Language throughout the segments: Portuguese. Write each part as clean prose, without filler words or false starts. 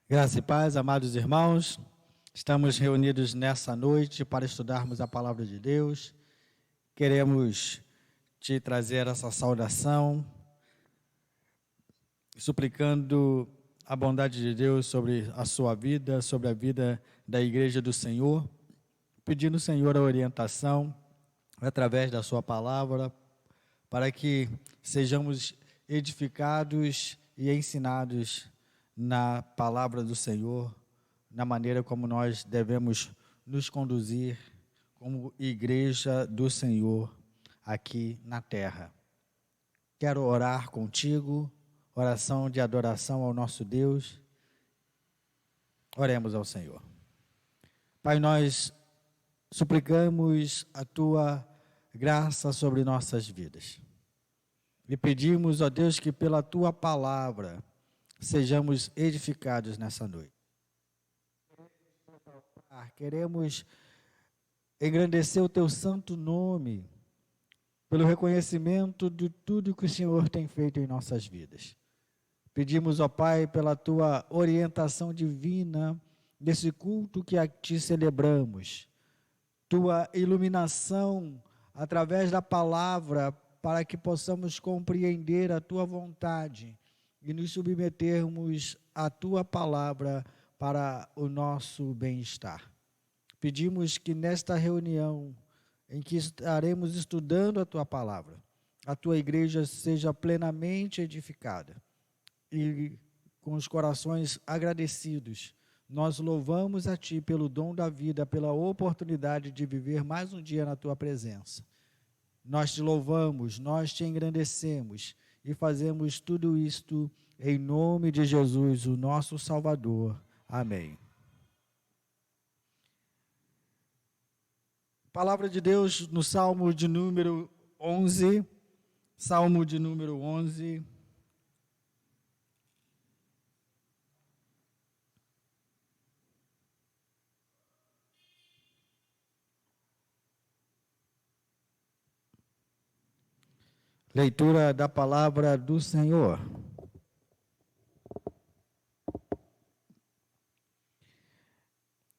Graça e paz, amados irmãos, estamos reunidos nessa noite para estudarmos a palavra de Deus. Queremos te trazer essa saudação, suplicando a bondade de Deus sobre a sua vida, sobre a vida da Igreja do Senhor, pedindo ao Senhor a orientação através da sua palavra, para que sejamos edificados e ensinados na palavra do Senhor, na maneira como nós devemos nos conduzir como igreja do Senhor aqui na terra. Quero orar contigo, oração de adoração ao nosso Deus. Oremos ao Senhor. Pai, nós suplicamos a tua graça sobre nossas vidas. E pedimos, ó Deus, que pela tua palavra sejamos edificados nessa noite. Queremos engrandecer o teu santo nome, pelo reconhecimento de tudo que o Senhor tem feito em nossas vidas. Pedimos, ó Pai, pela tua orientação divina, desse culto que a ti celebramos, tua iluminação através da palavra, para que possamos compreender a tua vontade e nos submetermos à tua palavra para o nosso bem-estar. Pedimos que nesta reunião, em que estaremos estudando a tua palavra, a tua igreja seja plenamente edificada. E com os corações agradecidos, nós louvamos a ti pelo dom da vida, pela oportunidade de viver mais um dia na tua presença. Nós te louvamos, nós te engrandecemos e fazemos tudo isto em nome de Jesus, o nosso Salvador. Amém. Palavra de Deus no Salmo de número 11. Salmo de número 11. Leitura da palavra do Senhor.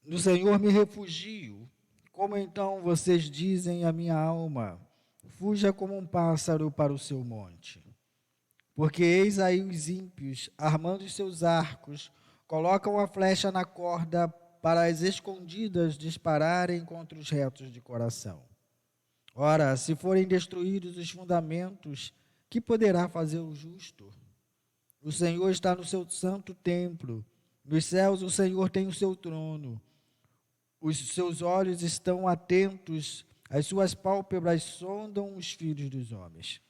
No Senhor me refugio. Como então vocês dizem a minha alma, fuja como um pássaro para o seu monte. Porque eis aí os ímpios, armando os seus arcos, colocam a flecha na corda para as escondidas dispararem contra os retos de coração. Ora, se forem destruídos os fundamentos, que poderá fazer o justo? O Senhor está no seu santo templo, nos céus o Senhor tem o seu trono. Os seus olhos estão atentos, as suas pálpebras sondam os filhos dos homens.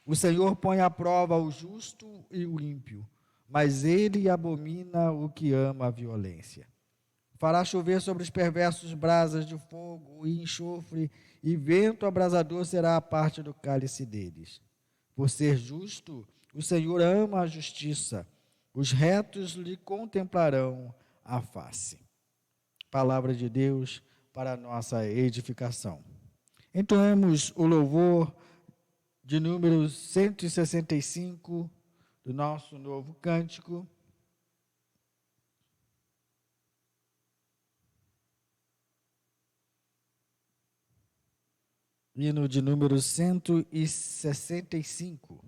O Senhor põe à prova o justo e o ímpio, mas ele abomina o que ama a violência. Fará chover sobre os perversos brasas de fogo e enxofre, e vento abrasador será a parte do cálice deles. Por ser justo, o Senhor ama a justiça, os retos lhe contemplarão a face. Palavra de Deus para a nossa edificação. Entoemos o louvor de número 165 do nosso novo cântico. Hino de número 165.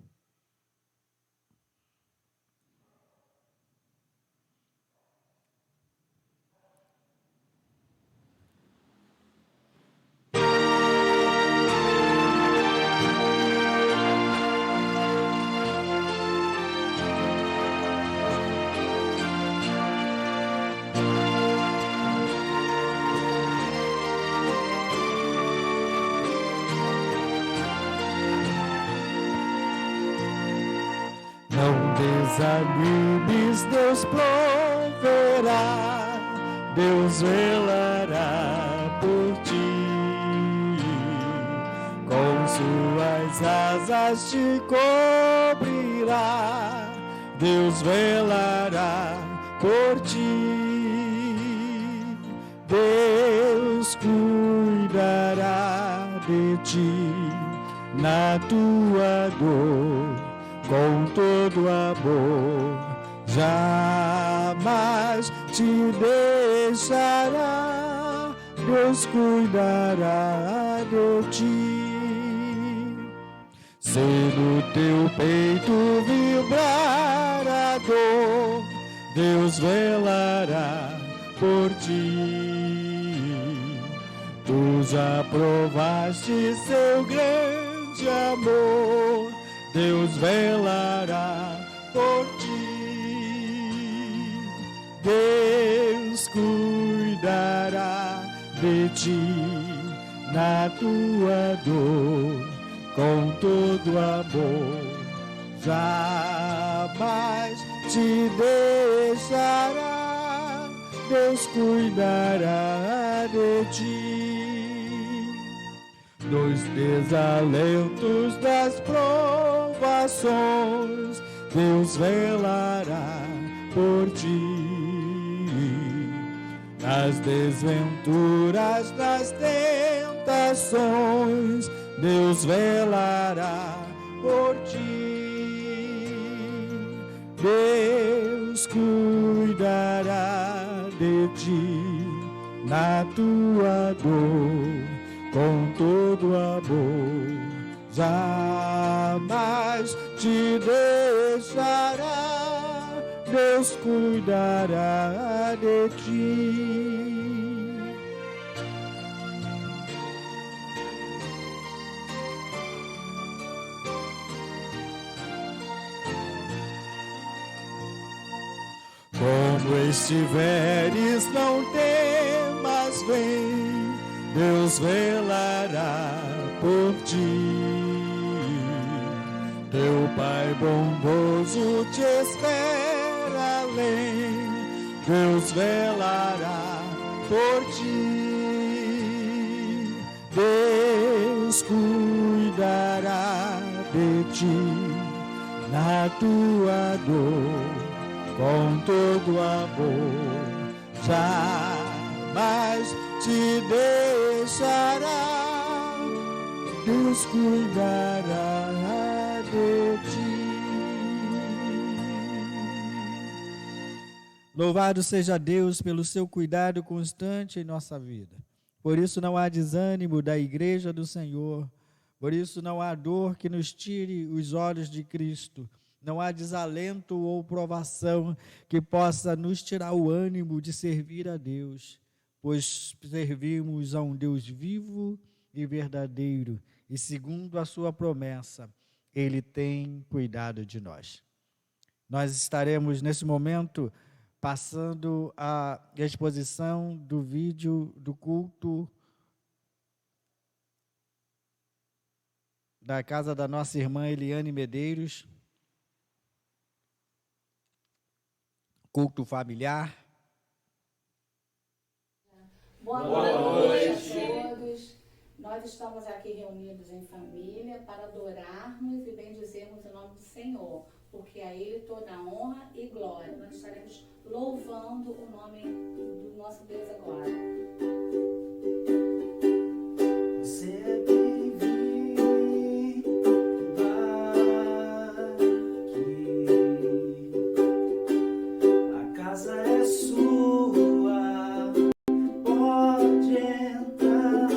Desanimes, Deus proverá, Deus velará por ti, com suas asas te cobrirá, Deus velará por ti, Deus cuidará de ti na tua dor. Com todo amor, jamais jamais te deixará, Deus cuidará de ti. Se no teu peito vibrar a dor, Deus velará por ti. Tu já provaste seu grande amor, Deus velará por ti. Deus cuidará de ti na tua dor, com todo amor, jamais te deixará, Deus cuidará de ti. Nos desalentos das provações, Deus velará por ti. Nas desventuras, nas tentações, Deus velará por ti. Deus cuidará de ti na tua dor, com todo amor, jamais te deixará, Deus cuidará de ti. Como estiveres, não temas, vem, Deus velará por ti. Teu Pai bondoso te espera além, Deus velará por ti. Deus cuidará de ti na tua dor, com todo amor, jamais te deixará, Deus cuidará de ti. Louvado seja Deus pelo seu cuidado constante em nossa vida. Por isso não há desânimo da igreja do Senhor, por isso não há dor que nos tire os olhos de Cristo. Não há desalento ou provação que possa nos tirar o ânimo de servir a Deus, pois servimos a um Deus vivo e verdadeiro, e segundo a sua promessa, Ele tem cuidado de nós. Nós estaremos nesse momento passando a exposição do vídeo do culto da casa da nossa irmã Eliane Medeiros, culto familiar. Boa noite a todos. Nós estamos aqui reunidos em família para adorarmos e bendizermos o nome do Senhor, porque a Ele toda a honra e glória. Nós estaremos louvando o nome do nosso Deus agora. Você é bem-vindo aqui, a casa é sua, pode entrar,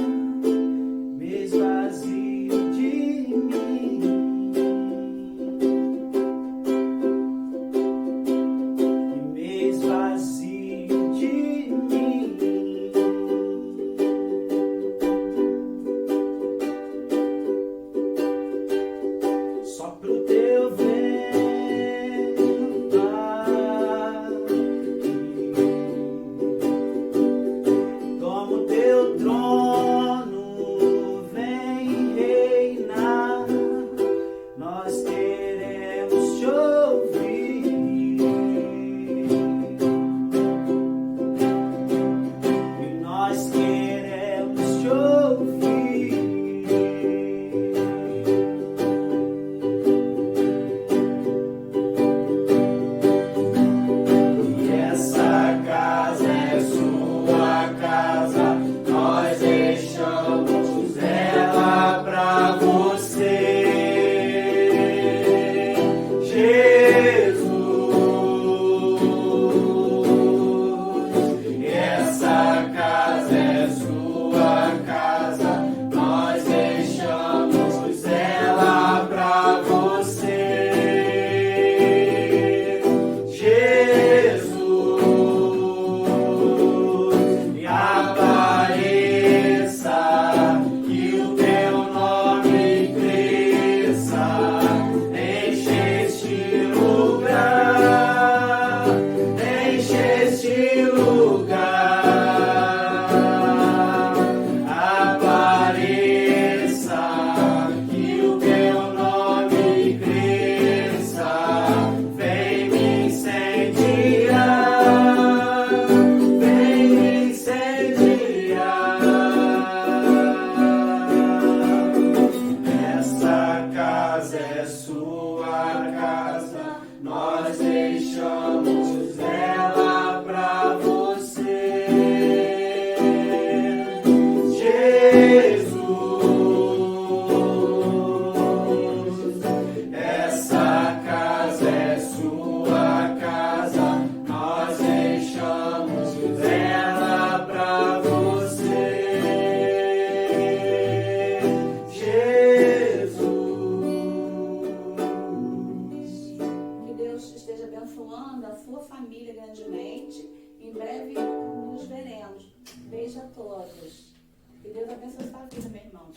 me esvazio de mim, e me esvazio de mim.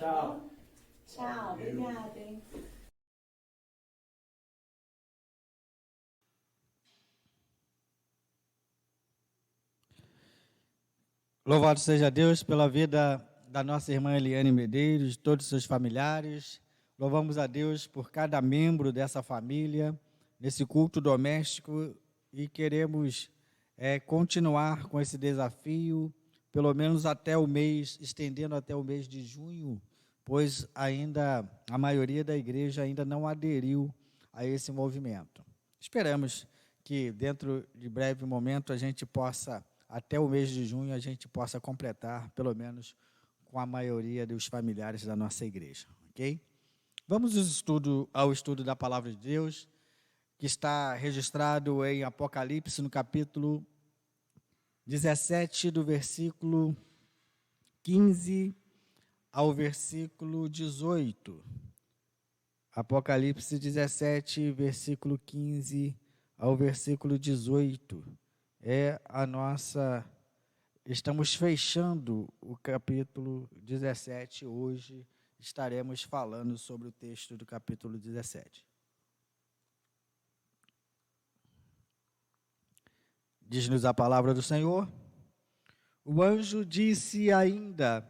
Tchau. Tchau, obrigada, hein? Louvado seja Deus pela vida da nossa irmã Eliane Medeiros, de todos os seus familiares. Louvamos a Deus por cada membro dessa família, nesse culto doméstico, e queremos continuar com esse desafio, pelo menos até o mês, estendendo até o mês de junho, pois ainda a maioria da igreja ainda não aderiu a esse movimento. Esperamos que dentro de breve momento a gente possa, até o mês de junho, a gente possa completar, pelo menos com a maioria dos familiares da nossa igreja, ok? Vamos ao estudo da Palavra de Deus, que está registrado em Apocalipse, no capítulo 17, do versículo 15 ao versículo 18. Apocalipse 17, versículo 15 ao versículo 18. Estamos fechando o capítulo 17 hoje, estaremos falando sobre o texto do capítulo 17. Diz-nos a palavra do Senhor: o anjo disse ainda: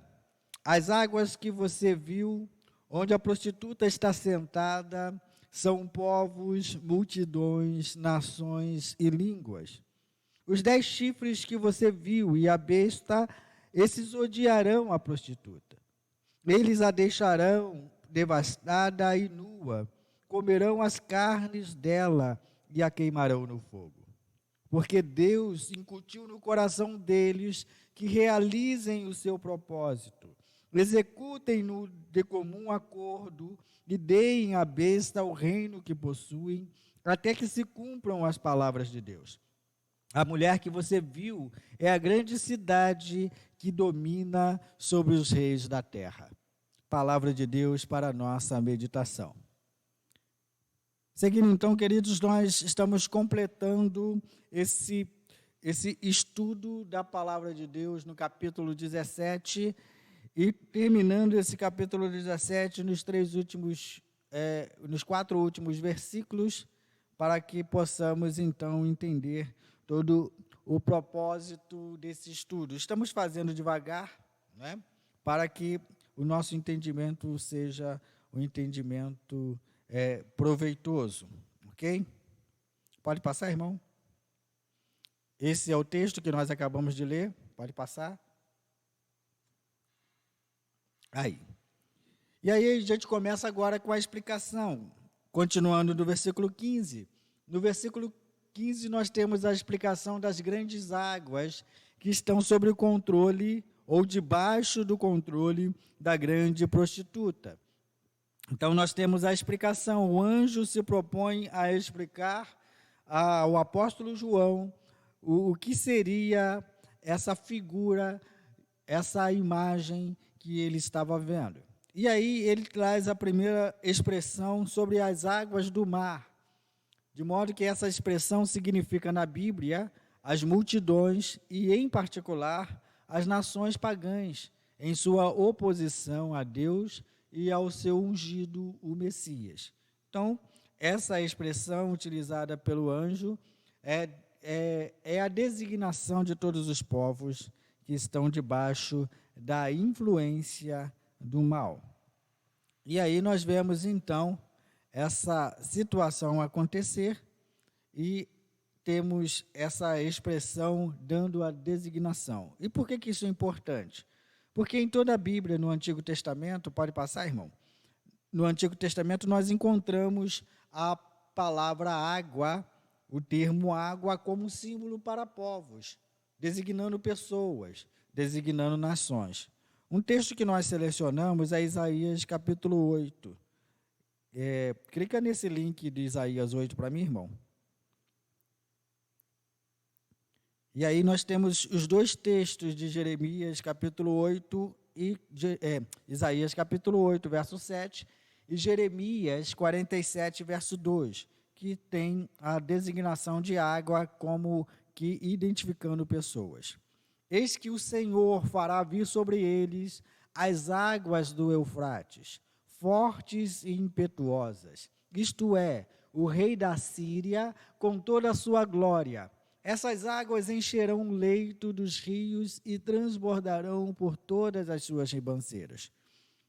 as águas que você viu, onde a prostituta está sentada, são povos, multidões, nações e línguas. Os 10 chifres que você viu e a besta, esses odiarão a prostituta. Eles a deixarão devastada e nua, comerão as carnes dela e a queimarão no fogo. Porque Deus incutiu no coração deles que realizem o seu propósito, executem-no de comum acordo e deem à besta o reino que possuem, até que se cumpram as palavras de Deus. A mulher que você viu é a grande cidade que domina sobre os reis da terra. Palavra de Deus para a nossa meditação. Seguindo então, queridos, nós estamos completando esse estudo da Palavra de Deus no capítulo 17 e terminando esse capítulo 17 nos 4 últimos versículos, para que possamos então entender todo o propósito desse estudo. Estamos fazendo devagar, né, para que o nosso entendimento seja um entendimento proveitoso, ok? Pode passar, irmão? Esse é o texto que nós acabamos de ler, pode passar? Aí. E aí a gente começa agora com a explicação, continuando do versículo 15. No versículo 15 nós temos a explicação das grandes águas que estão sob o controle ou debaixo do controle da grande prostituta. Então nós temos a explicação, o anjo se propõe a explicar ao apóstolo João o que seria essa figura, essa imagem que ele estava vendo. E aí ele traz a primeira expressão sobre as águas do mar, de modo que essa expressão significa na Bíblia as multidões e, em particular, as nações pagãs, em sua oposição a Deus e ao seu ungido, o Messias. Então, essa expressão utilizada pelo anjo é a designação de todos os povos que estão debaixo da influência do mal. E aí nós vemos, então, essa situação acontecer e temos essa expressão dando a designação. E por que isso é importante? Porque em toda a Bíblia, no Antigo Testamento, pode passar, irmão? No Antigo Testamento nós encontramos a palavra água, o termo água como símbolo para povos, designando pessoas, designando nações. Um texto que nós selecionamos é Isaías capítulo 8. Clica nesse link de Isaías 8 para mim, irmão. E aí nós temos os dois textos de Jeremias capítulo 8 e Isaías capítulo 8, verso 7, e Jeremias 47, verso 2, que tem a designação de água como que identificando pessoas. Eis que o Senhor fará vir sobre eles as águas do Eufrates, fortes e impetuosas, isto é, o rei da Síria com toda a sua glória. Essas águas encherão o leito dos rios e transbordarão por todas as suas ribanceiras.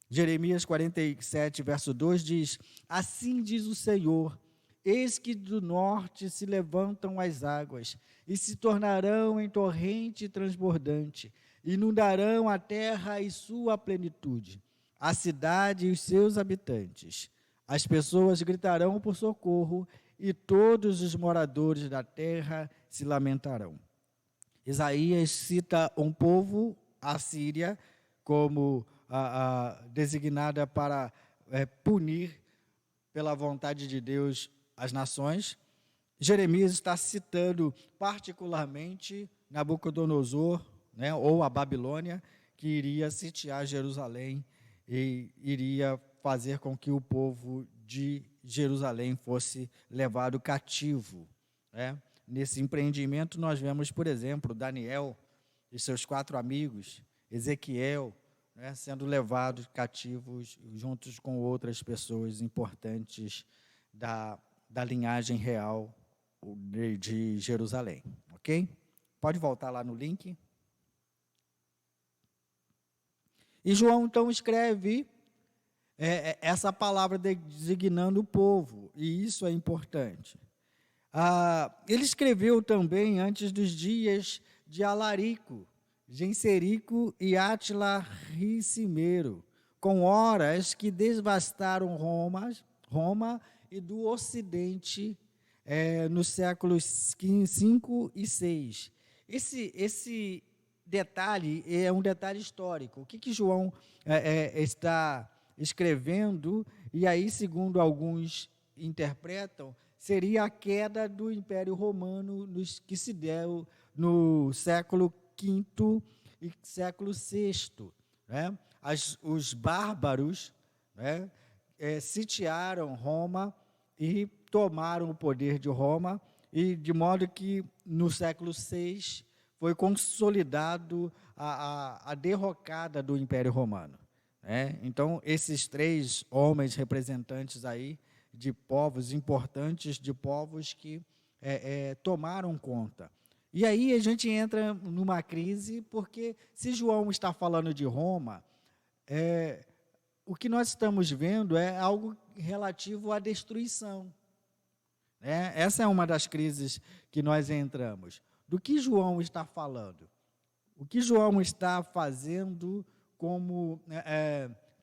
Jeremias 47, verso 2 diz: assim diz o Senhor, eis que do norte se levantam as águas, e se tornarão em torrente transbordante, inundarão a terra e sua plenitude, a cidade e os seus habitantes. As pessoas gritarão por socorro, e todos os moradores da terra se lamentarão. Isaías cita um povo, a Síria, como designada para punir pela vontade de Deus as nações. Jeremias está citando particularmente Nabucodonosor, né, ou a Babilônia, que iria sitiar Jerusalém e iria fazer com que o povo de Jerusalém fosse levado cativo, né? Nesse empreendimento nós vemos, por exemplo, Daniel e seus 4 amigos, Ezequiel, né, sendo levados cativos juntos com outras pessoas importantes da linhagem real de Jerusalém, ok? Pode voltar lá no link. E João, então, escreve essa palavra designando o povo, e isso é importante. Ele escreveu também antes dos dias de Alarico, Genserico e Átila Ricimeiro, com horas que devastaram Roma e do Ocidente nos séculos V e VI. Esse detalhe é um detalhe histórico. O que João está escrevendo, e aí, segundo alguns interpretam, seria a queda do Império Romano que se deu no século V e século VI. Né? Os bárbaros, né, sitiaram Roma e tomaram o poder de Roma, e de modo que no século VI foi consolidado a derrocada do Império Romano. Então, esses 3 homens representantes aí de povos importantes, de povos que tomaram conta. E aí a gente entra numa crise, porque se João está falando de Roma, o que nós estamos vendo é algo relativo à destruição. Essa é uma das crises que nós entramos. Do que João está falando? O que João está fazendo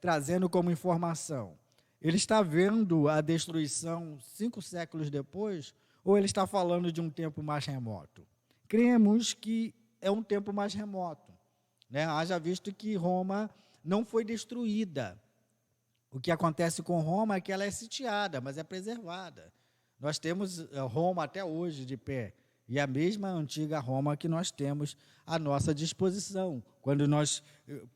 trazendo como informação? Ele está vendo a destruição 5 séculos depois, ou ele está falando de um tempo mais remoto? Cremos que é um tempo mais remoto, né? Haja visto que Roma não foi destruída. O que acontece com Roma é que ela é sitiada, mas é preservada. Nós temos Roma até hoje de pé, e a mesma antiga Roma que nós temos à nossa disposição. Quando nós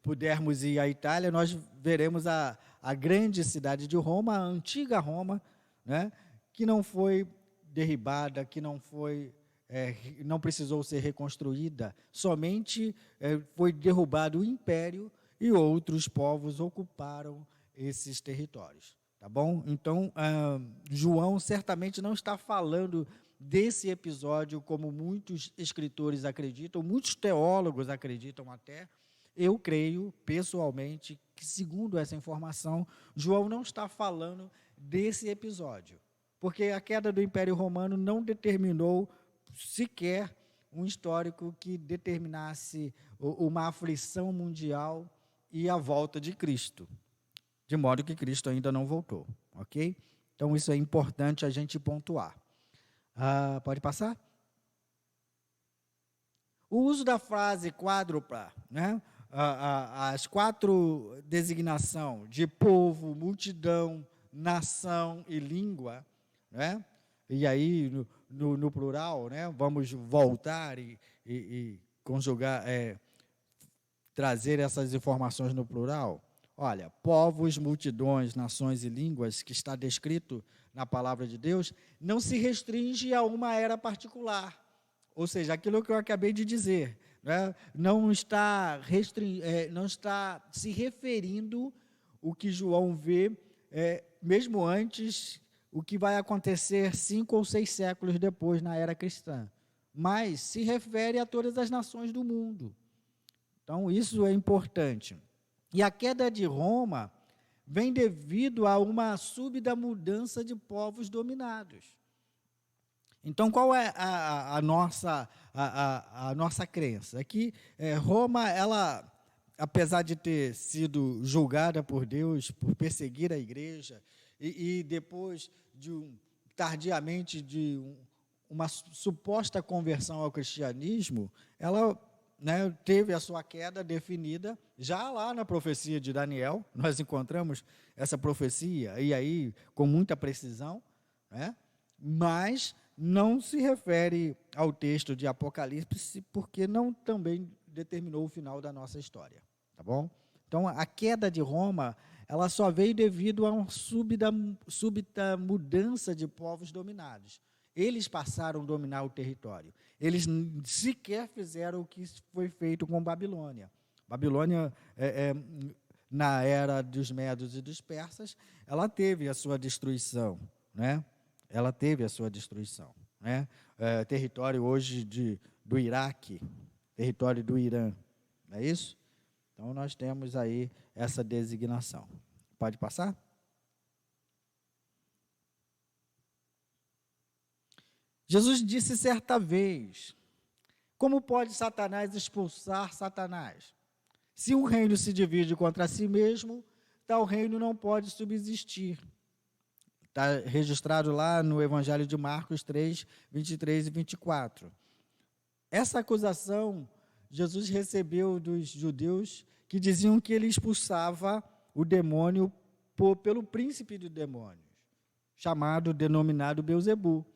pudermos ir à Itália, nós veremos a grande cidade de Roma, a antiga Roma, né, que não foi derribada, que não precisou ser reconstruída, somente foi derrubado o império e outros povos ocuparam esses territórios. Tá bom? Então, João certamente não está falando desse episódio como muitos escritores acreditam, muitos teólogos acreditam até. Eu creio, pessoalmente, que, segundo essa informação, João não está falando desse episódio, porque a queda do Império Romano não determinou sequer um histórico que determinasse uma aflição mundial e a volta de Cristo, de modo que Cristo ainda não voltou, ok? Então, isso é importante a gente pontuar. Pode passar? O uso da frase quádrupla, né? As 4 designações de povo, multidão, nação e língua, né? E aí, no plural, né? Vamos voltar e conjugar, trazer essas informações no plural. Olha, povos, multidões, nações e línguas, que está descrito na palavra de Deus, não se restringe a uma era particular. Ou seja, aquilo que eu acabei de dizer, né, não está se referindo o que João vê, mesmo antes, o que vai acontecer 5 ou 6 séculos depois, na era cristã. Mas se refere a todas as nações do mundo. Então, isso é importante. E a queda de Roma vem devido a uma súbita mudança de povos dominados. Então, qual é a nossa crença? É que Roma, ela, apesar de ter sido julgada por Deus por perseguir a igreja, e depois, tardiamente, de uma suposta conversão ao cristianismo, ela, né, teve a sua queda definida já lá na profecia de Daniel. Nós encontramos essa profecia, e aí com muita precisão, né? Mas não se refere ao texto de Apocalipse, porque não também determinou o final da nossa história, tá bom? Então, a queda de Roma, ela só veio devido a uma súbita mudança de povos dominados. Eles passaram a dominar o território. Eles sequer fizeram o que foi feito com Babilônia. Babilônia, na era dos Medos e dos Persas, ela teve a sua destruição, né? Ela teve a sua destruição, né? Território hoje do Iraque, território do Irã, não é isso? Então, nós temos aí essa designação. Pode passar? Jesus disse certa vez: como pode Satanás expulsar Satanás? Se um reino se divide contra si mesmo, tal reino não pode subsistir. Está registrado lá no Evangelho de Marcos 3, 23 e 24. Essa acusação Jesus recebeu dos judeus que diziam que ele expulsava o demônio pelo príncipe dos demônios, denominado Beelzebu.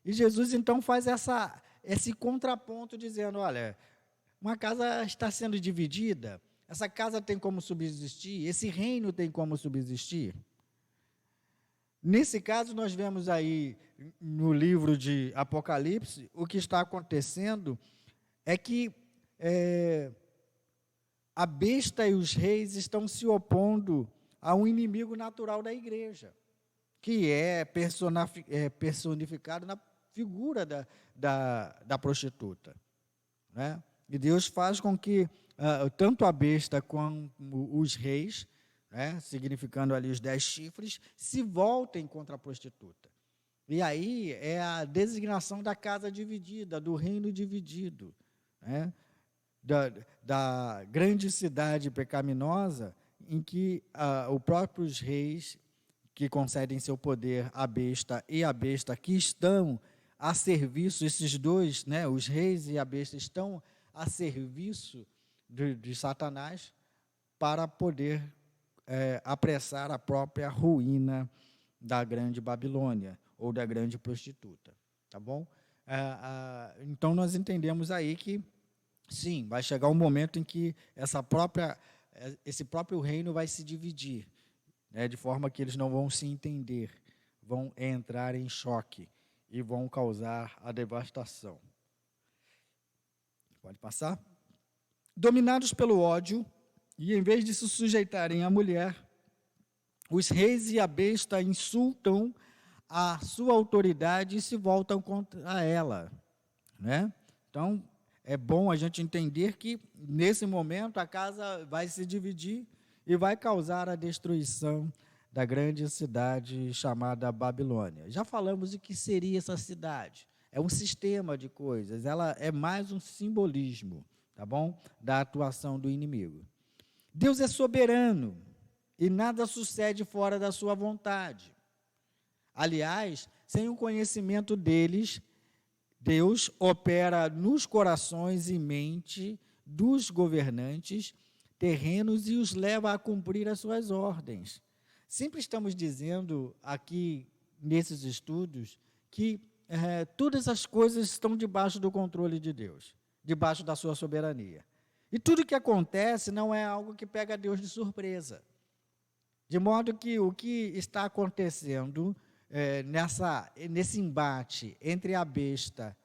E Jesus, então, faz esse contraponto, dizendo, olha, uma casa está sendo dividida, essa casa tem como subsistir, esse reino tem como subsistir. Nesse caso, nós vemos aí, no livro de Apocalipse, o que está acontecendo é que a besta e os reis estão se opondo a um inimigo natural da igreja, que é personificado na figura da prostituta, né? E Deus faz com que tanto a besta como os reis, né, significando ali os 10 chifres, se voltem contra a prostituta. E aí é a designação da casa dividida, do reino dividido, né, da grande cidade pecaminosa, em que os próprios reis que concedem seu poder à besta e a besta que estão a serviço, esses dois, né, os reis e a besta estão a serviço de Satanás para poder apressar a própria ruína da grande Babilônia ou da grande prostituta, tá bom? Então, nós entendemos aí que, sim, vai chegar um momento em que esse próprio reino vai se dividir, né, de forma que eles não vão se entender, vão entrar em choque e vão causar a devastação. Pode passar? Dominados pelo ódio, e em vez de se sujeitarem à mulher, os reis e a besta insultam a sua autoridade e se voltam contra ela, né? Então, é bom a gente entender que, nesse momento, a casa vai se dividir e vai causar a destruição da grande cidade chamada Babilônia. Já falamos de que seria essa cidade. É um sistema de coisas, ela é mais um simbolismo, tá bom? Da atuação do inimigo. Deus é soberano e nada sucede fora da sua vontade. Aliás, sem o conhecimento deles, Deus opera nos corações e mente dos governantes terrenos e os leva a cumprir as suas ordens. Sempre estamos dizendo aqui, nesses estudos, que todas as coisas estão debaixo do controle de Deus, debaixo da sua soberania. E tudo que acontece não é algo que pega Deus de surpresa. De modo que o que está acontecendo nesse embate entre a besta,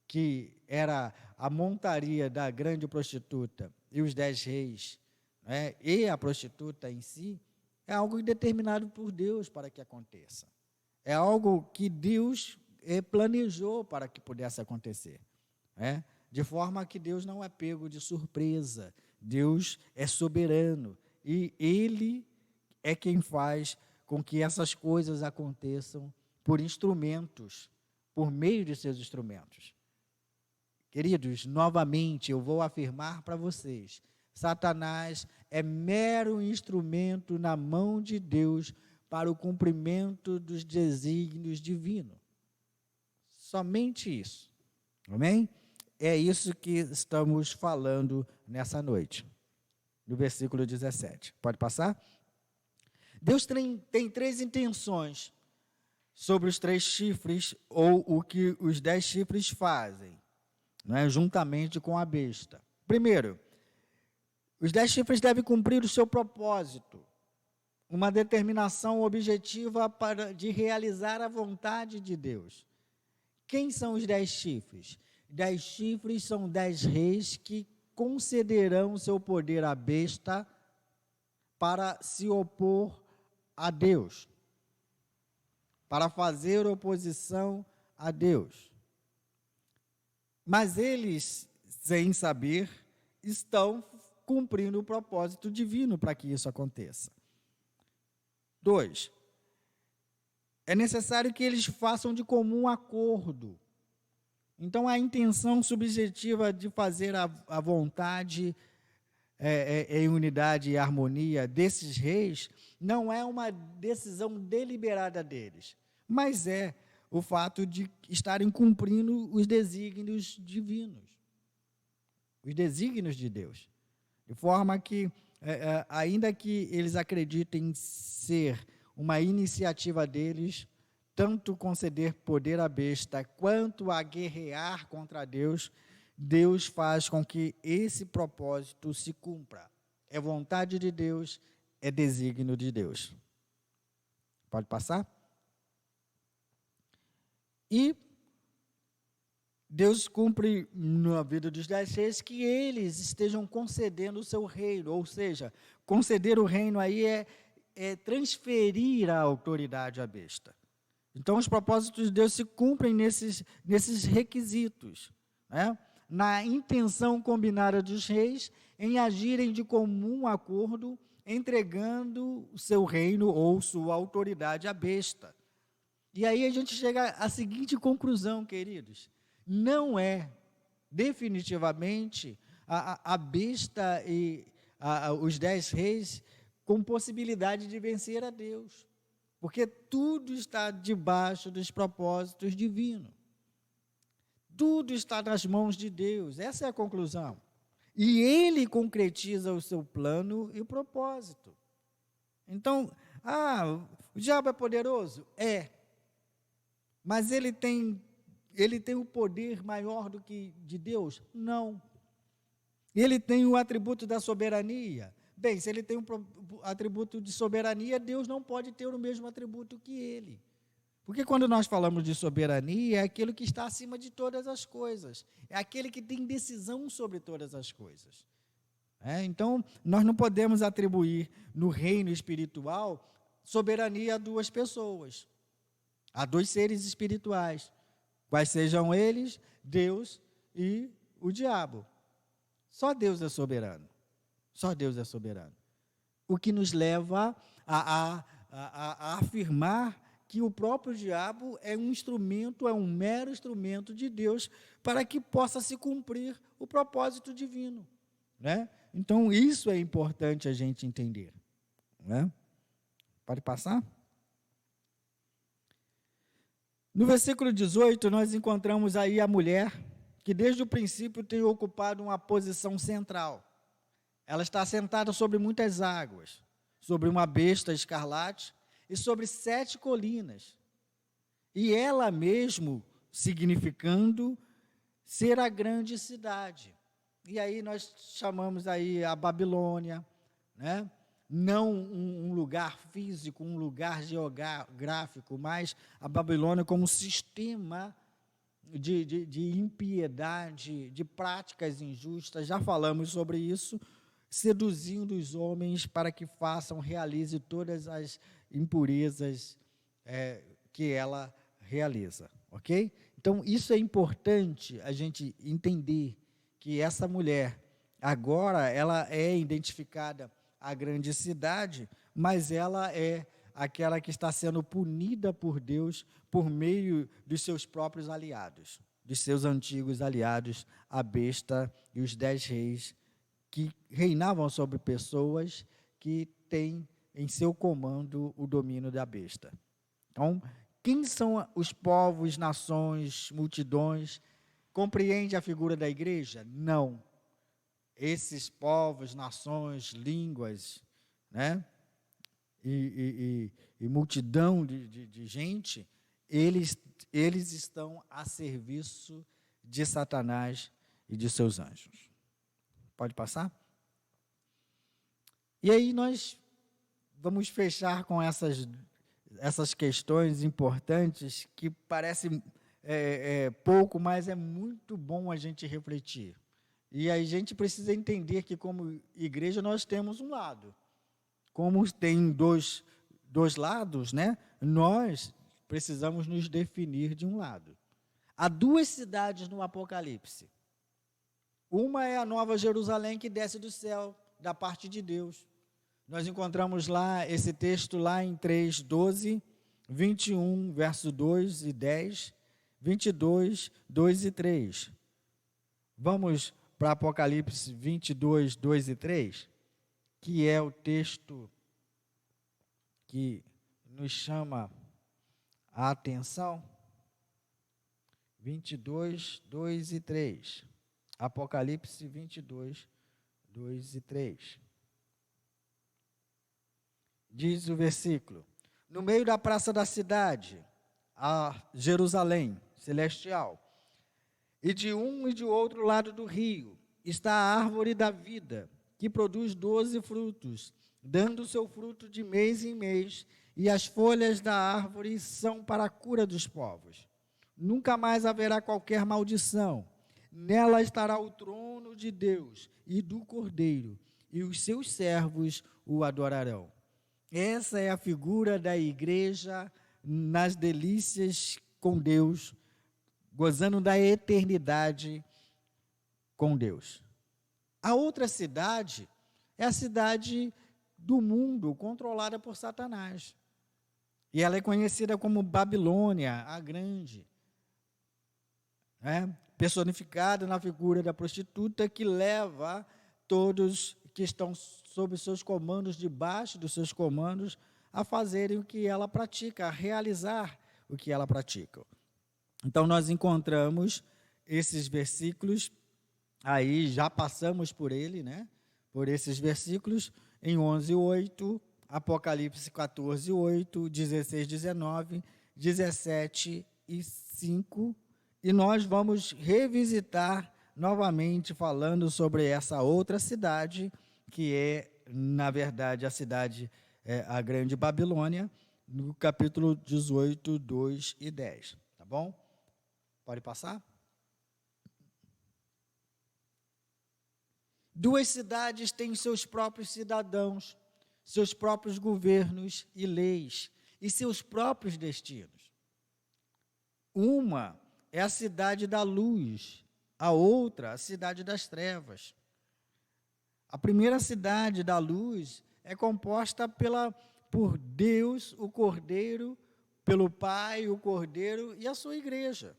que era a montaria da grande prostituta e os 10 reis, né, e a prostituta em si, é algo determinado por Deus para que aconteça. É algo que Deus planejou para que pudesse acontecer, né? De forma que Deus não é pego de surpresa. Deus é soberano e Ele é quem faz com que essas coisas aconteçam por instrumentos, por meio de seus instrumentos. Queridos, novamente eu vou afirmar para vocês, Satanás é mero instrumento na mão de Deus para o cumprimento dos desígnios divinos. Somente isso. Amém? É isso que estamos falando nessa noite. No versículo 17. Pode passar? Deus tem 3 intenções sobre os 3 chifres, ou o que os 10 chifres fazem, né, juntamente com a besta. Primeiro, os 10 chifres devem cumprir o seu propósito, uma determinação objetiva de realizar a vontade de Deus. Quem são os 10 chifres? 10 chifres são 10 reis que concederão seu poder à besta para se opor a Deus, para fazer oposição a Deus. Mas eles, sem saber, estão cumprindo o propósito divino para que isso aconteça. 2. É necessário que eles façam de comum acordo. Então, a intenção subjetiva de fazer a vontade em unidade e harmonia desses reis não é uma decisão deliberada deles, mas é o fato de estarem cumprindo os desígnios divinos, os desígnios de Deus. De forma que, ainda que eles acreditem ser uma iniciativa deles, tanto conceder poder à besta, quanto a guerrear contra Deus, Deus faz com que esse propósito se cumpra. É vontade de Deus, é desígnio de Deus. Pode passar? E Deus cumpre na vida dos 10 reis que eles estejam concedendo o seu reino, ou seja, conceder o reino aí é transferir a autoridade à besta. Então, os propósitos de Deus se cumprem nesses requisitos, né? Na intenção combinada dos reis em agirem de comum acordo, entregando o seu reino ou sua autoridade à besta. E aí a gente chega à seguinte conclusão, queridos: não é definitivamente a besta e os 10 reis com possibilidade de vencer a Deus, porque tudo está debaixo dos propósitos divinos. Tudo está nas mãos de Deus, essa é a conclusão. E Ele concretiza o seu plano e o propósito. Então, o diabo é poderoso? É. Mas ele tem o poder maior do que de Deus? Não. Ele tem o atributo da soberania? Bem, se ele tem um atributo de soberania, Deus não pode ter o mesmo atributo que ele. Porque quando nós falamos de soberania, é aquilo que está acima de todas as coisas. É aquele que tem decisão sobre todas as coisas. Então, nós não podemos atribuir no reino espiritual soberania a 2 pessoas, a 2 seres espirituais. Quais sejam eles? Deus e o diabo. Só Deus é soberano. Só Deus é soberano. O que nos leva a afirmar que o próprio diabo é um instrumento, é um mero instrumento de Deus para que possa se cumprir o propósito divino, né? Então, isso é importante a gente entender, né? Pode passar? No versículo 18, nós encontramos aí a mulher que desde o princípio tem ocupado uma posição central. Ela está sentada sobre muitas águas, sobre uma besta escarlate, e sobre 7 colinas, e ela mesmo significando ser a grande cidade. E aí nós chamamos aí a Babilônia, né? Não um lugar físico, um lugar geográfico, mas a Babilônia como sistema de impiedade, de práticas injustas, já falamos sobre isso, seduzindo os homens para que realize todas as impurezas que ela realiza, ok? Então, isso é importante a gente entender, que essa mulher, agora, ela é identificada a grande cidade, mas ela é aquela que está sendo punida por Deus por meio dos seus próprios aliados, dos seus antigos aliados, a besta e os 10 reis, que reinavam sobre pessoas que têm em seu comando o domínio da besta. Então, quem são os povos, nações, multidões? Compreende a figura da igreja? Não. Esses povos, nações, línguas, né? E multidão de gente, eles estão a serviço de Satanás e de seus anjos. Pode passar? E aí nós vamos fechar com essas questões importantes que parecem pouco, mas é muito bom a gente refletir. E a gente precisa entender que, como igreja, nós temos um lado. Como tem dois lados, né? Nós precisamos nos definir de um lado. Há 2 cidades no Apocalipse. Uma é a Nova Jerusalém, que desce do céu, da parte de Deus. Nós encontramos lá esse texto lá em 3:12, 21, verso 2 e 10, 22, 2 e 3. Vamos para Apocalipse 22, 2 e 3, que é o texto que nos chama a atenção. 22, 2 e 3. Apocalipse 22, 2 e 3. Diz o versículo: no meio da praça da cidade, a Jerusalém celestial, e de um e de outro lado do rio, está a árvore da vida, que produz 12 frutos, dando seu fruto de mês em mês, e as folhas da árvore são para a cura dos povos. Nunca mais haverá qualquer maldição. Nela estará o trono de Deus e do Cordeiro, e os seus servos o adorarão. Essa é a figura da igreja nas delícias com Deus, gozando da eternidade com Deus. A outra cidade é a cidade do mundo, controlada por Satanás. E ela é conhecida como Babilônia, a Grande, personificada na figura da prostituta, que leva todos que estão sob seus comandos, debaixo dos seus comandos, a fazerem o que ela pratica, a realizar o que ela pratica. Então, nós encontramos esses versículos, aí já passamos por ele, né? Por esses versículos, em 11:8, Apocalipse 14:8, 16:19, 17:5, e nós vamos revisitar novamente falando sobre essa outra cidade, que é, na verdade, a cidade, a Grande Babilônia, no capítulo 18, 2 e 10. Tá bom? Pode passar? 2 cidades têm seus próprios cidadãos, seus próprios governos e leis, e seus próprios destinos. Uma é a cidade da luz, a outra, a cidade das trevas. A primeira cidade da luz é composta por Deus, o Cordeiro, pelo Pai, o Cordeiro e a sua igreja.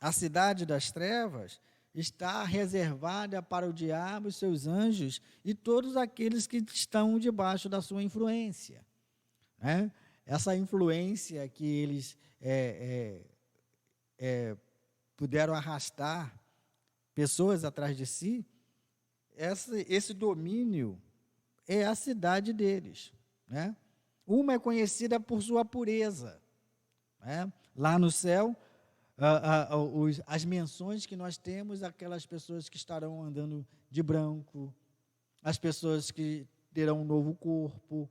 A cidade das trevas está reservada para o diabo, seus anjos e todos aqueles que estão debaixo da sua influência. Essa influência que eles puderam arrastar pessoas atrás de si, esse domínio é a cidade deles. Uma é conhecida por sua pureza. Lá no céu, as menções que nós temos, aquelas pessoas que estarão andando de branco, as pessoas que terão um novo corpo,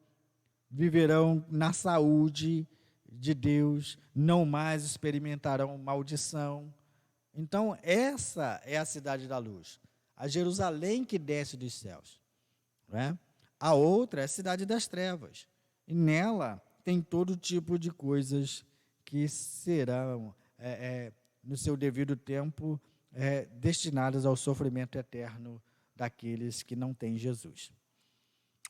viverão na saúde, de Deus, não mais experimentarão maldição. Então, essa é a cidade da luz, a Jerusalém que desce dos céus, né? A outra é a cidade das trevas, e nela tem todo tipo de coisas que serão, no seu devido tempo, destinadas ao sofrimento eterno daqueles que não têm Jesus.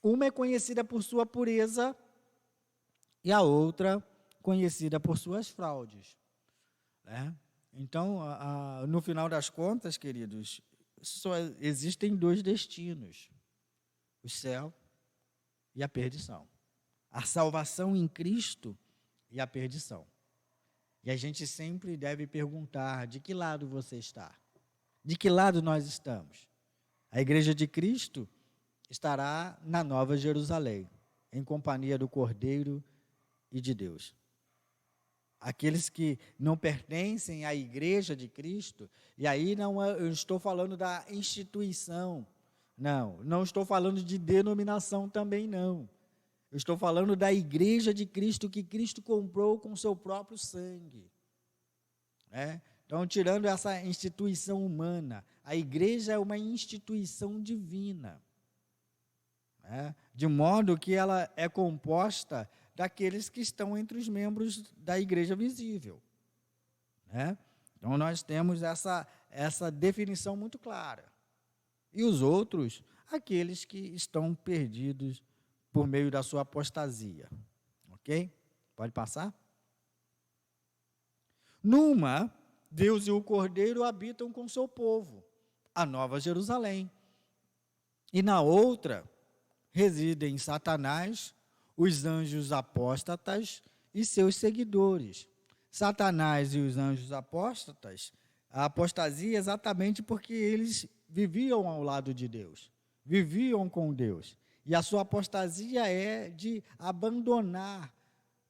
Uma é conhecida por sua pureza e a outra conhecida por suas fraudes, né? Então, no final das contas, queridos, só existem dois destinos: o céu e a perdição. A salvação em Cristo e a perdição. E a gente sempre deve perguntar: de que lado você está? De que lado nós estamos? A Igreja de Cristo estará na Nova Jerusalém, em companhia do Cordeiro e de Deus. Aqueles que não pertencem à Igreja de Cristo, e aí eu estou falando da instituição, não estou falando de denominação também, não. Eu estou falando da Igreja de Cristo que Cristo comprou com seu próprio sangue, né? Então, tirando essa instituição humana, a igreja é uma instituição divina, né? De modo que ela é composta daqueles que estão entre os membros da igreja visível, né? Então, nós temos essa definição muito clara. E os outros, aqueles que estão perdidos por meio da sua apostasia. Ok? Pode passar? Numa, Deus e o Cordeiro habitam com seu povo, a Nova Jerusalém. E na outra, residem Satanás, os anjos apóstatas e seus seguidores. Satanás e os anjos apóstatas, a apostasia exatamente porque eles viviam ao lado de Deus, viviam com Deus. E a sua apostasia é de abandonar,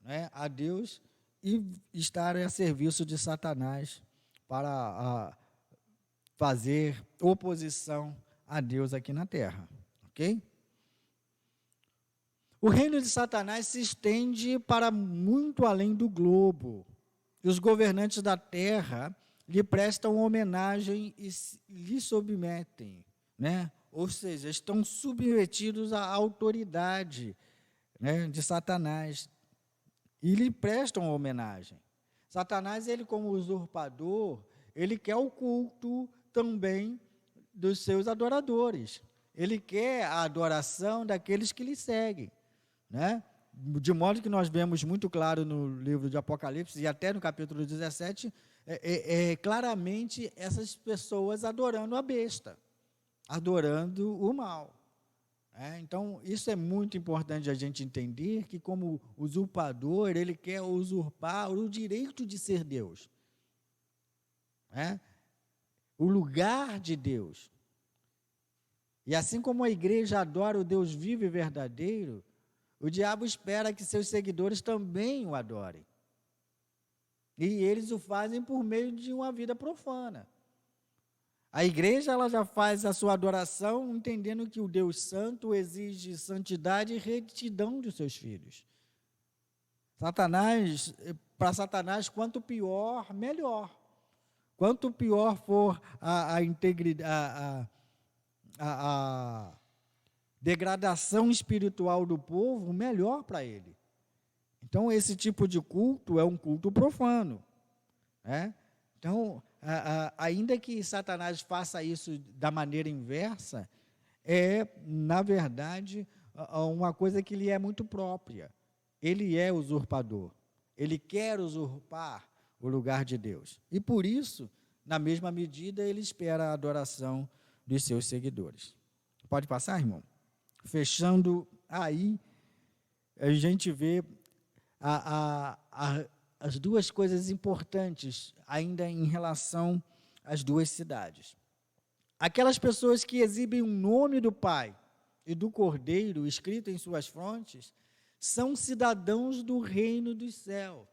né, a Deus e estar a serviço de Satanás para fazer oposição a Deus aqui na terra, ok? O reino de Satanás se estende para muito além do globo. E os governantes da terra lhe prestam homenagem e lhe submetem, né? Ou seja, estão submetidos à autoridade, né, de Satanás e lhe prestam homenagem. Satanás, ele como usurpador, ele quer o culto também dos seus adoradores. Ele quer a adoração daqueles que lhe seguem, né? De modo que nós vemos muito claro no livro de Apocalipse e até no capítulo 17, claramente essas pessoas adorando a besta, adorando o mal. Então, isso é muito importante a gente entender, que como usurpador, ele quer usurpar o direito de ser Deus, o lugar de Deus. E assim como a igreja adora o Deus vivo e verdadeiro, o diabo espera que seus seguidores também o adorem. E eles o fazem por meio de uma vida profana. A igreja, ela já faz a sua adoração entendendo que o Deus Santo exige santidade e retidão dos seus filhos. Para Satanás, quanto pior, melhor. Quanto pior for a integridade, a degradação espiritual do povo, melhor para ele. Então, esse tipo de culto é um culto profano, né? Então, ainda que Satanás faça isso da maneira inversa, na verdade, uma coisa que lhe é muito própria. Ele é usurpador. Ele quer usurpar o lugar de Deus. E por isso, na mesma medida, ele espera a adoração dos seus seguidores. Pode passar, irmão? Fechando aí, a gente vê as duas coisas importantes ainda em relação às duas cidades. Aquelas pessoas que exibem o nome do Pai e do Cordeiro escrito em suas frontes são cidadãos do reino dos céus.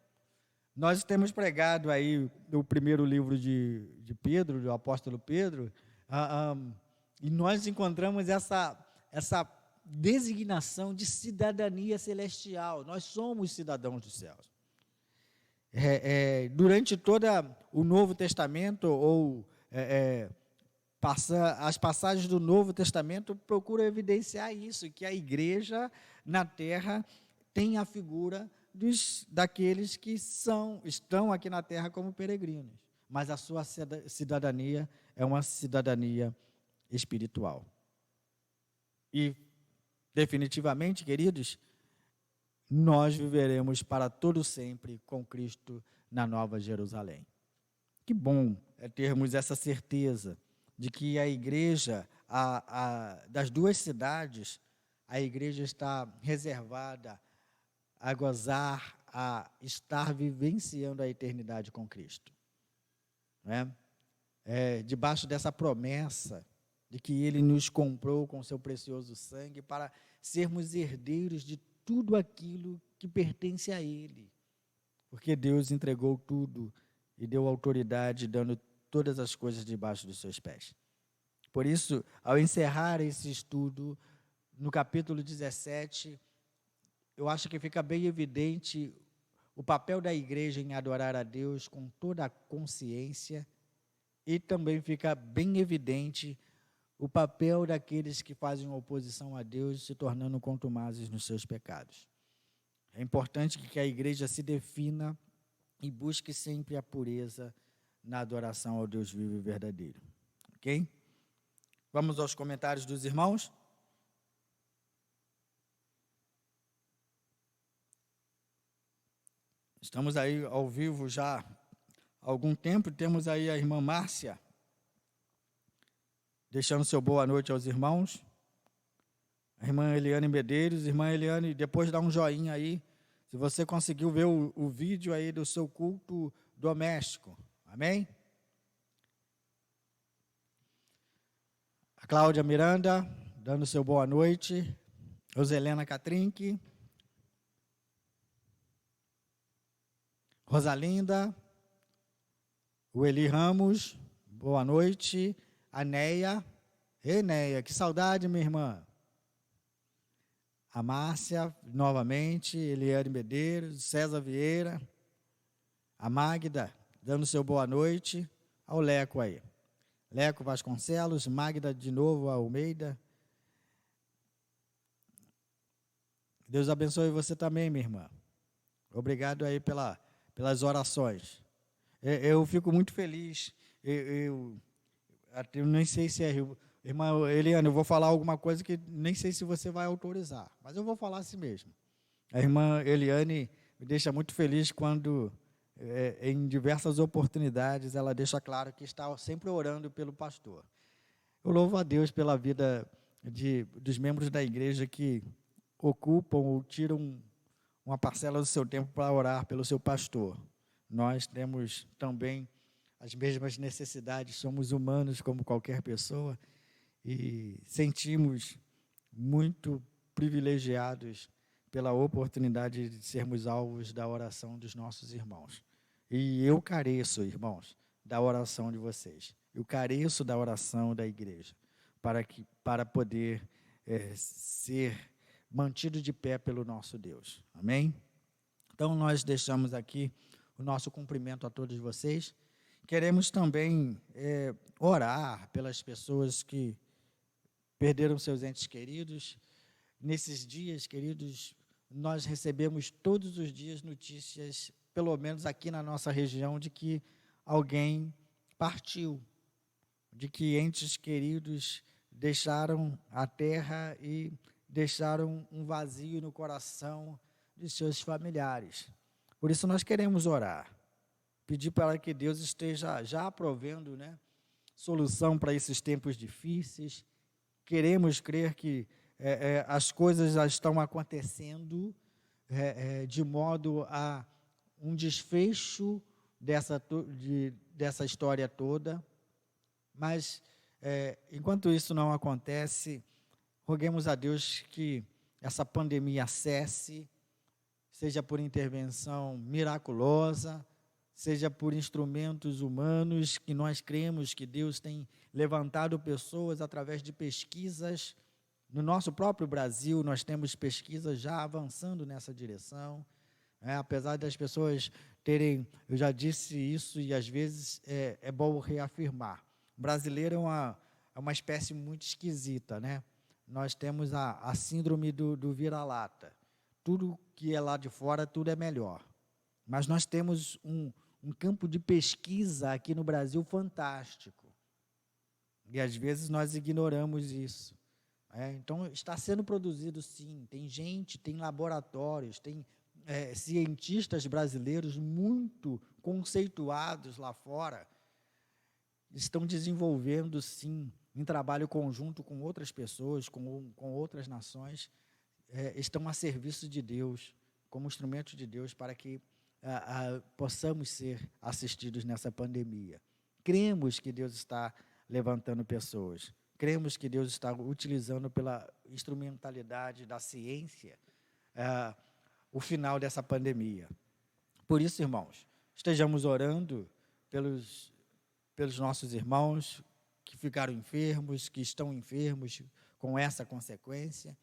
Nós temos pregado aí o primeiro livro de Pedro, do apóstolo Pedro, e nós encontramos essa designação de cidadania celestial. Nós somos cidadãos dos céus. durante todo o Novo Testamento, ou as passagens do Novo Testamento procuram evidenciar isso, que a igreja na terra tem a figura daqueles que estão aqui na terra como peregrinos, mas a sua cidadania é uma cidadania espiritual. E, definitivamente, queridos, nós viveremos para todo sempre com Cristo na Nova Jerusalém. Que bom é termos essa certeza de que a igreja, das duas cidades, a igreja está reservada a gozar, a estar vivenciando a eternidade com Cristo. Debaixo dessa promessa de que Ele nos comprou com seu precioso sangue para sermos herdeiros de tudo aquilo que pertence a Ele. Porque Deus entregou tudo e deu autoridade, dando todas as coisas debaixo dos seus pés. Por isso, ao encerrar esse estudo, no capítulo 17, eu acho que fica bem evidente o papel da igreja em adorar a Deus com toda a consciência, e também fica bem evidente o papel daqueles que fazem oposição a Deus, se tornando contumazes nos seus pecados. É importante que a igreja se defina e busque sempre a pureza na adoração ao Deus vivo e verdadeiro. Ok? Vamos aos comentários dos irmãos? Estamos aí ao vivo já há algum tempo. Temos aí a irmã Márcia, deixando seu boa noite aos irmãos. A irmã Eliane Medeiros. Irmã Eliane, depois dá um joinha aí, se você conseguiu ver o vídeo aí do seu culto doméstico. Amém? A Cláudia Miranda, dando seu boa noite. Roselena Catrinque. Rosalinda. O Eli Ramos, boa noite. A Neia. Ei, Neia, que saudade, minha irmã. A Márcia, novamente. Eliane Medeiros. César Vieira. A Magda, dando seu boa noite. Ao Leco aí. Leco Vasconcelos. Magda de novo, Almeida. Deus abençoe você também, minha irmã. Obrigado aí pelas orações. Eu fico muito feliz. Eu nem sei se irmã Eliane, eu vou falar alguma coisa que nem sei se você vai autorizar, mas eu vou falar assim mesmo. A irmã Eliane me deixa muito feliz quando, em diversas oportunidades, ela deixa claro que está sempre orando pelo pastor. Eu louvo a Deus pela vida dos membros da igreja que ocupam ou tiram uma parcela do seu tempo para orar pelo seu pastor. Nós temos também as mesmas necessidades, somos humanos como qualquer pessoa e sentimos muito privilegiados pela oportunidade de sermos alvos da oração dos nossos irmãos. E eu careço, irmãos, da oração de vocês. Eu careço da oração da igreja para poder ser mantido de pé pelo nosso Deus. Amém? Então, nós deixamos aqui o nosso cumprimento a todos vocês. Queremos também orar pelas pessoas que perderam seus entes queridos. Nesses dias, queridos, nós recebemos todos os dias notícias, pelo menos aqui na nossa região, de que alguém partiu, de que entes queridos deixaram a terra e deixaram um vazio no coração de seus familiares. Por isso nós queremos orar, pedir para que Deus esteja já provendo, solução para esses tempos difíceis. Queremos crer que as coisas já estão acontecendo de modo a um desfecho dessa história toda, mas enquanto isso não acontece, roguemos a Deus que essa pandemia cesse, seja por intervenção miraculosa, seja por instrumentos humanos, que nós cremos que Deus tem levantado pessoas através de pesquisas. No nosso próprio Brasil, nós temos pesquisas já avançando nessa direção. Apesar das pessoas eu já disse isso e às vezes é bom reafirmar. O brasileiro é uma espécie muito esquisita, né? Nós temos a síndrome do vira-lata. Tudo que é lá de fora, tudo é melhor. Mas nós temos um campo de pesquisa aqui no Brasil fantástico. E às vezes nós ignoramos isso. Então, está sendo produzido sim, tem gente, tem laboratórios, tem cientistas brasileiros muito conceituados lá fora, estão desenvolvendo sim, em trabalho conjunto com outras pessoas, com outras nações, estão a serviço de Deus, como instrumento de Deus, para que possamos ser assistidos nessa pandemia. Cremos que Deus está levantando pessoas. Cremos que Deus está utilizando pela instrumentalidade da ciência o final dessa pandemia. Por isso, irmãos, estejamos orando pelos nossos irmãos que ficaram enfermos, que estão enfermos com essa consequência,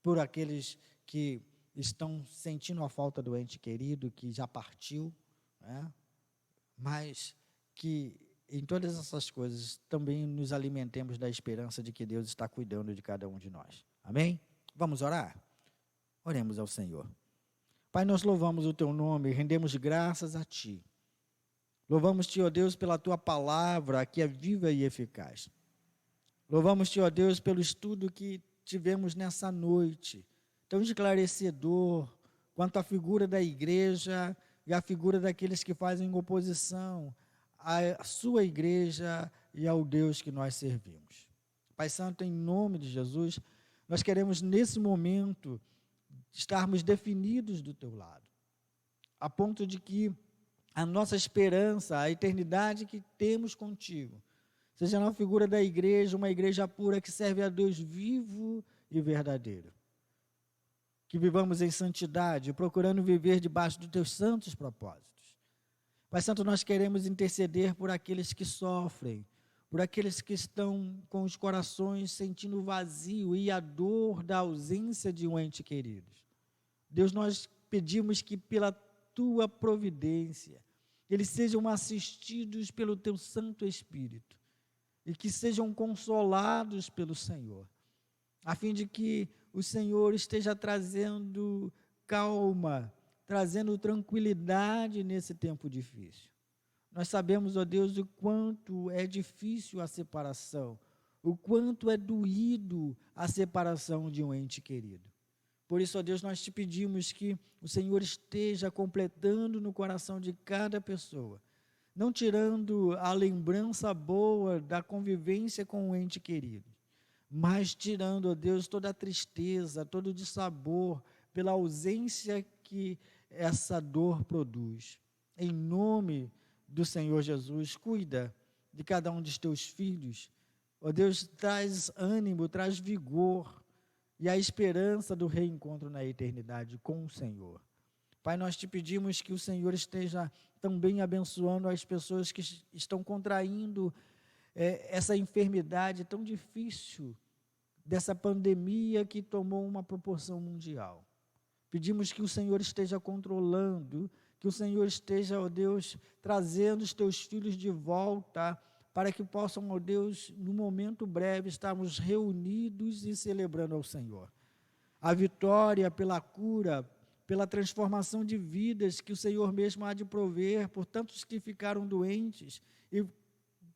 por aqueles que estão sentindo a falta do ente querido, que já partiu, né? Mas que em todas essas coisas, também nos alimentemos da esperança de que Deus está cuidando de cada um de nós. Amém? Vamos orar? Oremos ao Senhor. Pai, nós louvamos o Teu nome e rendemos graças a Ti. Louvamos-Te, ó Deus, pela Tua palavra, que é viva e eficaz. Louvamos-Te, ó Deus, pelo estudo que tivemos nessa noite, tão esclarecedor, quanto à figura da igreja e à figura daqueles que fazem oposição à sua igreja e ao Deus que nós servimos. Pai Santo, em nome de Jesus, nós queremos nesse momento estarmos definidos do Teu lado, a ponto de que a nossa esperança, a eternidade que temos contigo, seja na figura da igreja, uma igreja pura que serve a Deus vivo e verdadeiro. Que vivamos em santidade, procurando viver debaixo dos Teus santos propósitos. Pai Santo, nós queremos interceder por aqueles que sofrem, por aqueles que estão com os corações sentindo o vazio e a dor da ausência de um ente querido. Deus, nós pedimos que pela Tua providência, eles sejam assistidos pelo Teu Santo Espírito e que sejam consolados pelo Senhor, a fim de que o Senhor esteja trazendo calma, trazendo tranquilidade nesse tempo difícil. Nós sabemos, ó Deus, o quanto é difícil a separação, o quanto é doído a separação de um ente querido. Por isso, ó Deus, nós Te pedimos que o Senhor esteja completando no coração de cada pessoa, não tirando a lembrança boa da convivência com o ente querido, mas tirando, ó Deus, toda a tristeza, todo o dissabor pela ausência que essa dor produz. Em nome do Senhor Jesus, cuida de cada um dos Teus filhos. Ó Deus, traz ânimo, traz vigor e a esperança do reencontro na eternidade com o Senhor. Pai, nós Te pedimos que o Senhor esteja também abençoando as pessoas que estão contraindo essa enfermidade tão difícil, dessa pandemia que tomou uma proporção mundial. Pedimos que o Senhor esteja controlando, que o Senhor esteja, ó Deus, trazendo os Teus filhos de volta, para que possam, ó Deus, no momento breve, estarmos reunidos e celebrando ao Senhor. A vitória pela cura, pela transformação de vidas que o Senhor mesmo há de prover por tantos que ficaram doentes e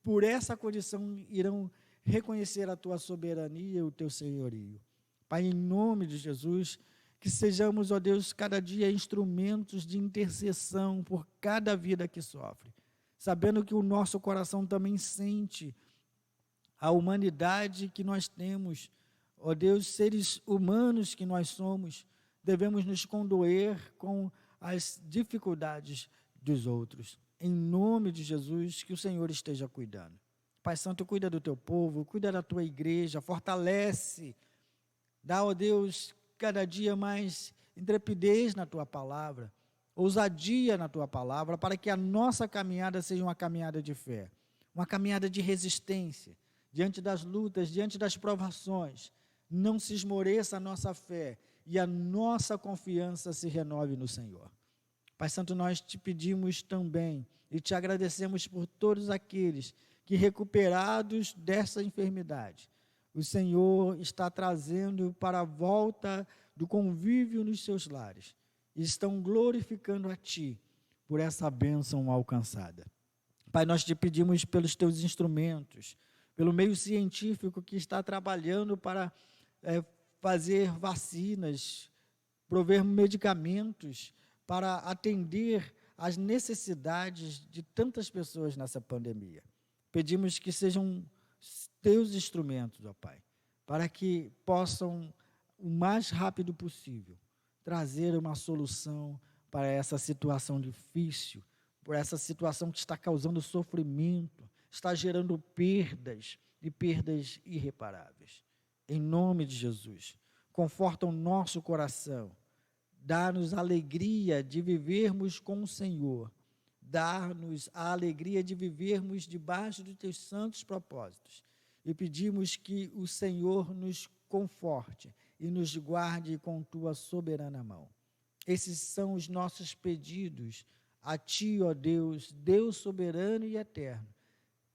por essa condição irão reconhecer a Tua soberania e o Teu senhorio. Pai, em nome de Jesus, que sejamos, ó Deus, cada dia instrumentos de intercessão por cada vida que sofre, sabendo que o nosso coração também sente a humanidade que nós temos, ó Deus, seres humanos que nós somos, devemos nos condoer com as dificuldades dos outros. Em nome de Jesus, que o Senhor esteja cuidando. Pai Santo, cuida do Teu povo, cuida da Tua igreja, fortalece, dá, ó Deus, cada dia mais intrepidez na Tua palavra, ousadia na Tua palavra, para que a nossa caminhada seja uma caminhada de fé, uma caminhada de resistência, diante das lutas, diante das provações. Não se esmoreça a nossa fé e a nossa confiança se renove no Senhor. Pai Santo, nós te pedimos também e te agradecemos por todos aqueles que, recuperados dessa enfermidade, o Senhor está trazendo para a volta do convívio nos seus lares. E estão glorificando a Ti por essa bênção alcançada. Pai, nós te pedimos pelos Teus instrumentos, pelo meio científico que está trabalhando para fazer vacinas, prover medicamentos para atender às necessidades de tantas pessoas nessa pandemia. Pedimos que sejam Teus instrumentos, ó Pai, para que possam, o mais rápido possível, trazer uma solução para essa situação difícil, por essa situação que está causando sofrimento, está gerando perdas e perdas irreparáveis. Em nome de Jesus, conforta o nosso coração, dá-nos a alegria de vivermos com o Senhor, dá-nos a alegria de vivermos debaixo dos Teus santos propósitos. E pedimos que o Senhor nos conforte e nos guarde com Tua soberana mão. Esses são os nossos pedidos a Ti, ó Deus, Deus soberano e eterno,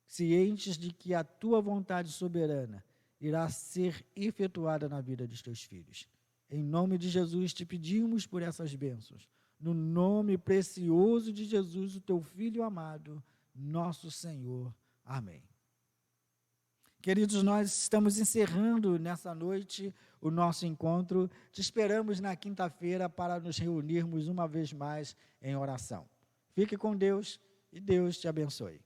cientes de que a Tua vontade soberana irá ser efetuada na vida dos Teus filhos. Em nome de Jesus te pedimos por essas bênçãos, no nome precioso de Jesus, o Teu Filho amado, nosso Senhor. Amém. Queridos, nós estamos encerrando nessa noite o nosso encontro. Te esperamos na quinta-feira para nos reunirmos uma vez mais em oração. Fique com Deus e Deus te abençoe.